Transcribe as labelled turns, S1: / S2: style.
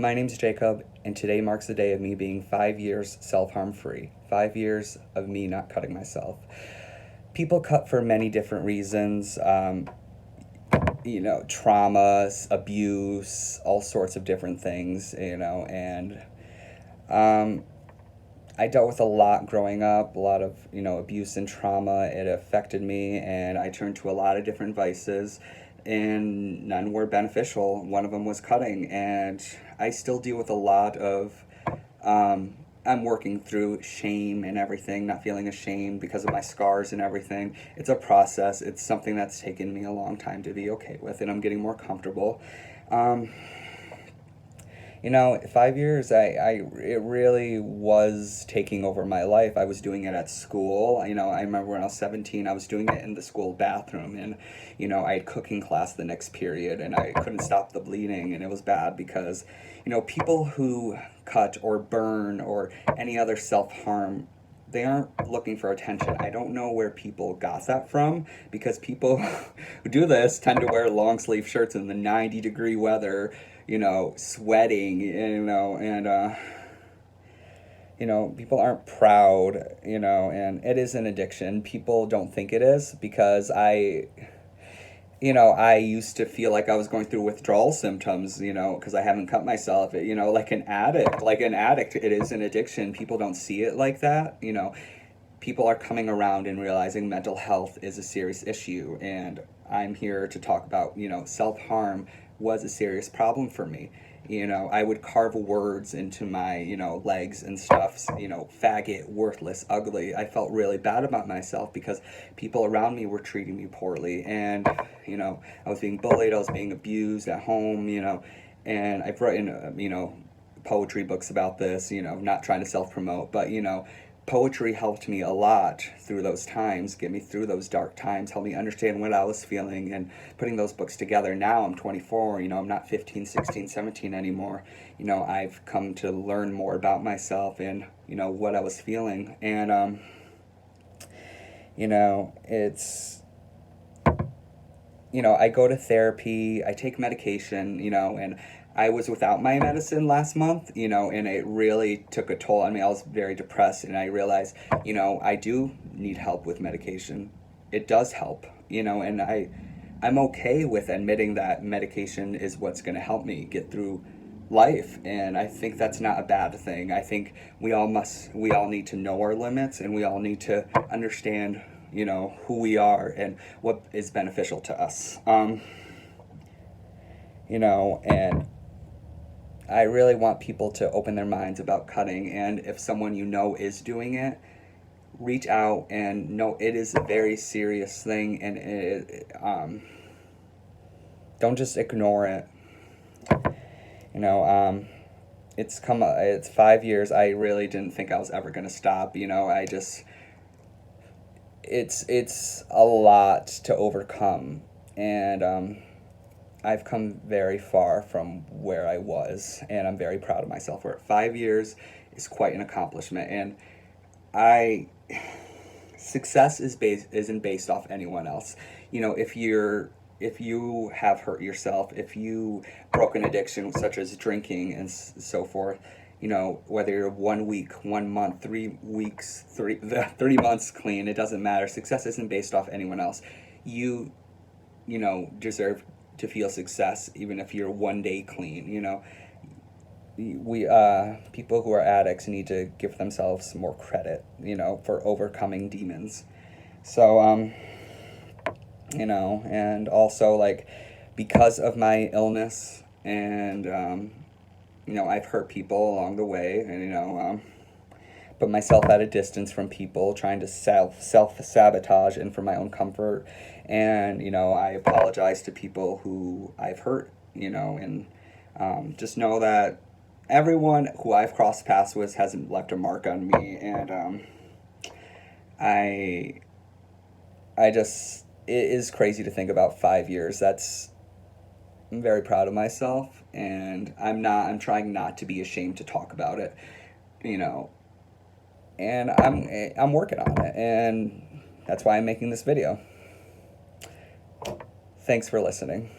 S1: My name's Jacob, and today marks the day of me being 5 years self-harm free. 5 years of me not cutting myself. People cut for many different reasons, trauma, abuse, all sorts of different things, and um, I dealt with a lot growing up, a lot of, abuse and trauma. It affected me, and I turned to a lot of different vices, and none were beneficial. One of them was cutting, and I still deal with a lot of, I'm working through shame and everything, not feeling ashamed because of my scars and everything. It's a process. It's something that's taken me a long time to be okay with, and I'm getting more comfortable. Um, 5 years, it really was taking over my life. I was doing it at school. I remember when I was 17, I was doing it in the school bathroom, and, I had cooking class the next period, and I couldn't stop the bleeding, and it was bad because, people who cut or burn or any other self-harm, they aren't looking for attention. I don't know where people got that from because people who do this tend to wear long sleeve shirts in the 90-degree weather, sweating, and people aren't proud, and it is an addiction. People don't think it is because I used to feel like I was going through withdrawal symptoms, because I haven't cut myself, like an addict, it is an addiction. People don't see it like that, people are coming around and realizing mental health is a serious issue, and I'm here to talk about, self-harm was a serious problem for me. I would carve words into my, legs and stuff, faggot, worthless, ugly. I felt really bad about myself because people around me were treating me poorly, and, I was being bullied, I was being abused at home, and I've written, poetry books about this, not trying to self-promote, but, poetry helped me a lot through those times, get me through those dark times, helped me understand what I was feeling, and putting those books together. Now I'm 24, I'm not 15, 16, 17 anymore. I've come to learn more about myself and, what I was feeling. And, it's, I go to therapy, I take medication, and I was without my medicine last month, and it really took a toll on me. I was very depressed, and I realized, I do need help with medication. It does help, and I'm okay with admitting that medication is what's going to help me get through life, and I think that's not a bad thing. I think we all need to know our limits, and we all need to understand, who we are and what is beneficial to us. And I really want people to open their minds about cutting, and if someone is doing it, reach out and know it is a very serious thing, and don't just ignore it. It's 5 years. I really didn't think I was ever gonna stop. It's a lot to overcome, and I've come very far from where I was, and I'm very proud of myself for it. 5 years is quite an accomplishment, and I success isn't based off anyone else. If you have hurt yourself, if you broke an addiction such as drinking and so forth, whether you're 1 week, 1 month, 3 weeks, 3 months clean, it doesn't matter. Success isn't based off anyone else. You, deserve to feel success even if you're 1 day clean. We People who are addicts need to give themselves more credit, for overcoming demons. So and also, like, because of my illness, and I've hurt people along the way, and put myself at a distance from people, trying to self sabotage and for my own comfort. And I apologize to people who I've hurt, and just know that everyone who I've crossed paths with hasn't left a mark on me, and I I just it is crazy to think about 5 years. I'm very proud of myself, and I'm trying not to be ashamed to talk about it, you know, and I'm working on it, and that's why I'm making this video. Thanks for listening.